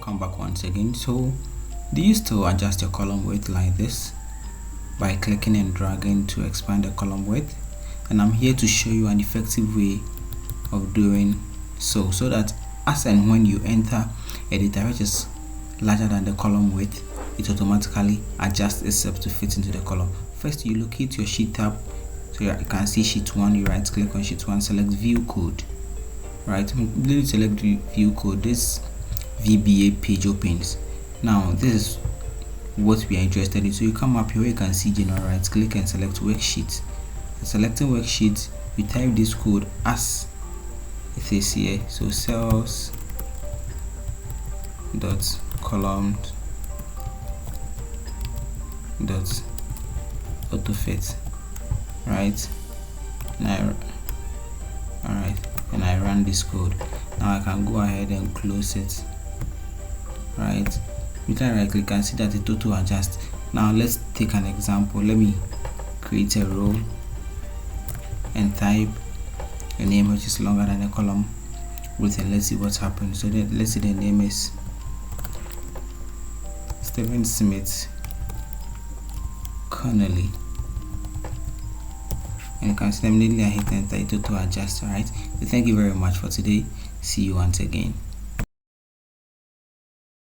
welcome back once again. So do you still adjust your column width like this by clicking and dragging to expand the column width? And I'm here to show you an effective way of doing so that as and when you enter a data which is larger than the column width, it automatically adjusts itself to fit into the column. First, you locate your sheet tab, so you can see sheet 1. You right click on sheet 1, select view code. Right, when you select view code, this VBA page opens. Now this is what we are interested in, so you come up here, you can see general, right click and select worksheet. Selecting worksheet, you type this code as it is here, so cells dot columns dot auto fit, right? And I run this code. Now I can go ahead and close it, right? You can right click and see that it auto adjusts. Now let's take an example. Let me create a row and type a name which is longer than a column width, and let's see what's happened. So let's say the name is Stephen Smith Connolly, and you can see immediately I hit enter, it auto adjust. Alright, so thank you very much for today. See you once again.